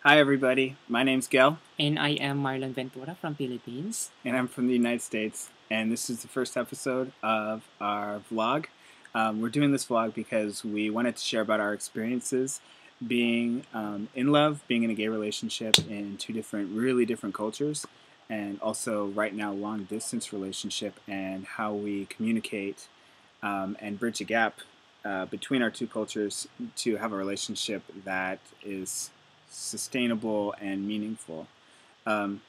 Hi, everybody. My name's Guel, And I am Marlon Ventura from Philippines. and I'm from the United States. And this is the first episode of our vlog. We're doing this vlog because we wanted to share about our experiences being in love, being in a gay relationship in two different, really different cultures, and also right now long distance relationship and how we communicate and bridge a gap between our two cultures to have a relationship that is sustainable and meaningful. Um,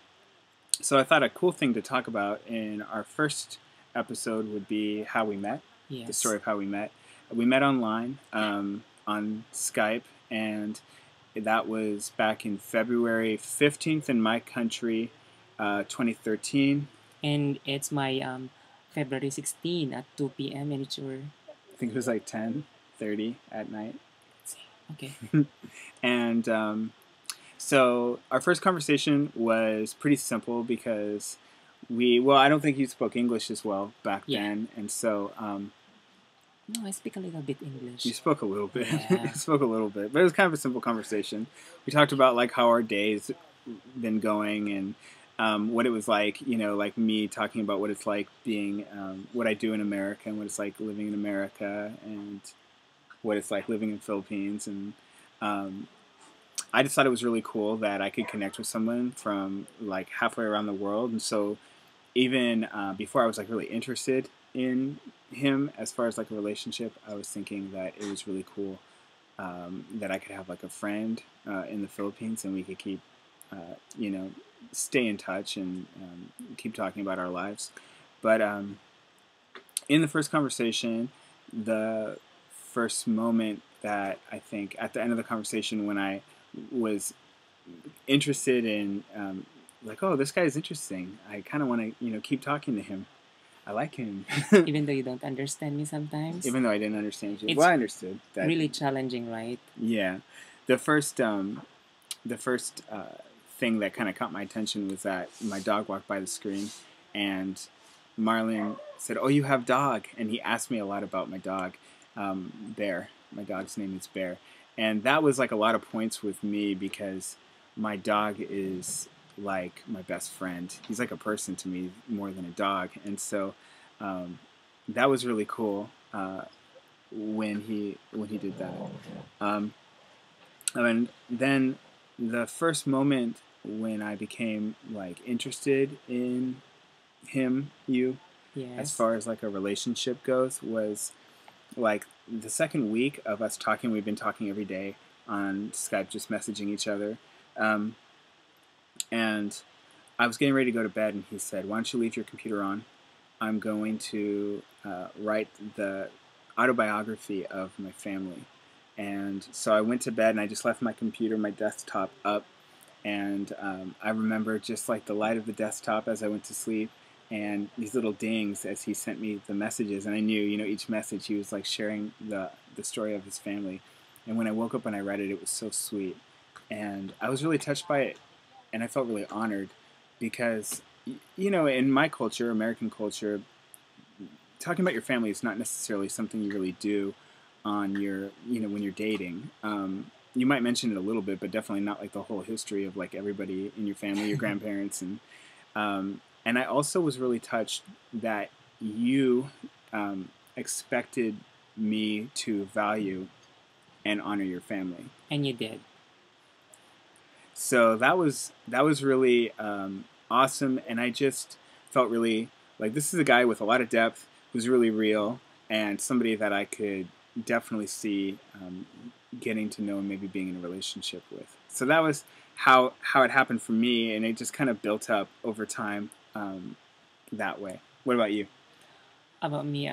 so I thought a cool thing to talk about in our first episode would be how we met, the Yes. story of how we met. We met online on Skype, and that was back in February 15th in my country, 2013. And it's my February 16 at 2 p.m. and it's your. I think it was like 10:30 at night. Okay. And so our first conversation was pretty simple because well, I don't think you spoke English as well back Yeah. then, and so No, I speak a little bit English. you spoke a little bit. Yeah. You spoke a little bit, but it was kind of a simple conversation. We talked about like how our days been going and what it was like, like me talking about what it's like being, what I do in America and what it's like living in America and what it's like living in Philippines. And I just thought it was really cool that I could connect with someone from like halfway around the world. And so even before I was like really interested in him as far as like a relationship, I was thinking that it was really cool that I could have like a friend in the Philippines and we could keep, stay in touch and keep talking about our lives. But in the first conversation, the first moment that I think at the end of the conversation when I was interested in like, oh, this guy is interesting. I kind of want to, keep talking to him. I like him. Even though you don't understand me sometimes. Even though I didn't understand you. It's Well, I understood that. really challenging, right? Yeah. The first, the first thing that kind of caught my attention was that my dog walked by the screen and Marlon said, "Oh, you have dog," and he asked me a lot about my dog, Bear. My dog's name is Bear, and that was like a lot of points with me because my dog is like my best friend. He's like a person to me more than a dog, and so that was really cool when he did that. Um, and then the first moment when I became like interested in as Yes. far as like a relationship goes, was like the second week of us talking. We've been talking every day on Skype, just messaging each other. Um, and I was getting ready to go to bed, and he said, "Why don't you leave your computer on? I'm going to write the autobiography of my family." And so I went to bed, and I just left my computer, my desktop up, and I remember just like the light of the desktop as I went to sleep, and these little dings as he sent me the messages, and I knew, each message he was like sharing the story of his family. And when I woke up and I read it, it was so sweet, and I was really touched by it, and I felt really honored because, in my culture, American culture, talking about your family is not necessarily something you really do on your, when you're dating. You might mention it a little bit, but definitely not like the whole history of like everybody in your family, your grandparents, and I also was really touched that you expected me to value and honor your family. And you did. So that was really awesome, and I just felt really like this is a guy with a lot of depth who's really real and somebody that I could definitely see getting to know and maybe being in a relationship with. So that was how it happened for me, and it just kind of built up over time that way. What about you? About me,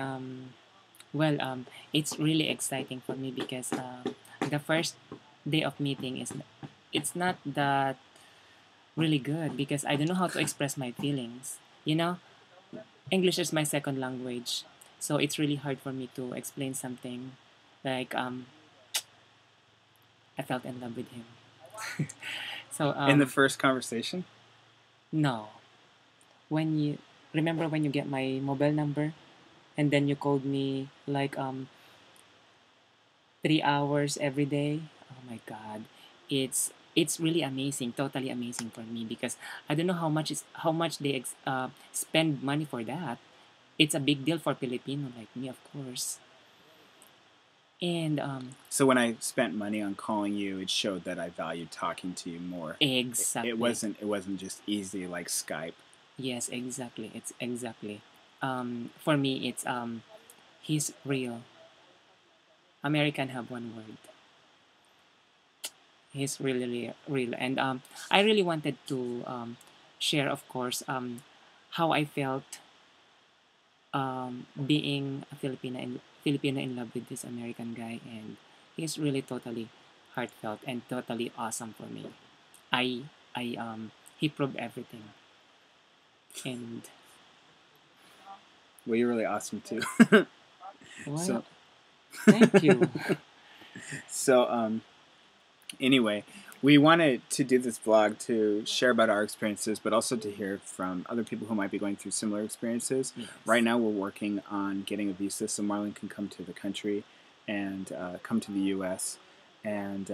well, it's really exciting for me because the first day of meeting it's not that really good because I don't know how to express my feelings. You know, English is my second language, so it's really hard for me to explain something like I felt in love with him. So In the first conversation? no, when you remember when you get my mobile number and then you called me like 3 hours every day. Oh my God, it's really amazing, totally amazing for me because I don't know how much they spend money for that. It's a big deal for Filipino like me, of course. And So when I spent money on calling you, it showed that I valued talking to you more. exactly, It wasn't just easy like Skype. yes, exactly. It's exactly. For me, it's he's real. American have one word. He's really real, and I really wanted to share, of course, how I felt being a Filipino in love with this American guy, and he's really totally heartfelt and totally awesome for me. I I he proved everything, and Well, you're really awesome too. well, So thank you. so anyway, we wanted to do this vlog to share about our experiences, but also to hear from other people who might be going through similar experiences. Yes. Right now, we're working on getting a visa so Marlon can come to the country and come to the U.S. and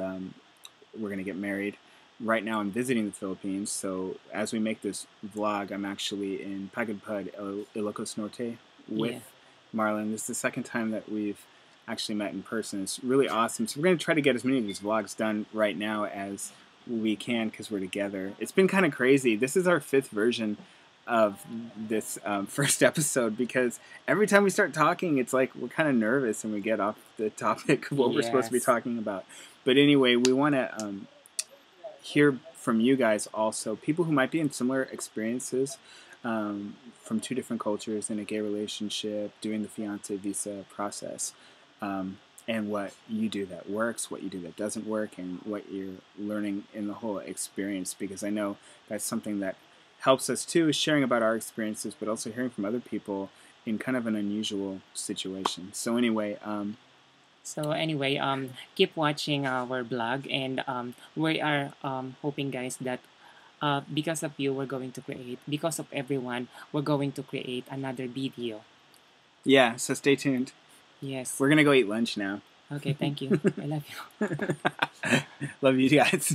we're going to get married. Right now, I'm visiting the Philippines, so as we make this vlog, I'm actually in Pagudpud, Ilocos Norte, with Yeah. Marlon. This is the second time that we've actually met in person. It's really awesome. So we're going to try to get as many of these vlogs done right now as we can because we're together. It's been kind of crazy. This is our 5th version of this first episode because every time we start talking, it's like we're kind of nervous and we get off the topic of what we're supposed to be Yes. talking about. But anyway, we want to hear from you guys also, people who might be in similar experiences from 2 different cultures in a gay relationship, doing the fiance visa process, and what you do that works, what you do that doesn't work, and what you're learning in the whole experience. Because I know that's something that helps us too, is sharing about our experiences, but also hearing from other people in kind of an unusual situation. So anyway, So anyway, keep watching our blog, and we are hoping, guys, that because of you, we're going to create, because of everyone, we're going to create another video. yeah, so stay tuned. Yes. We're going to go eat lunch now. Okay, thank you. I love you. Love you guys.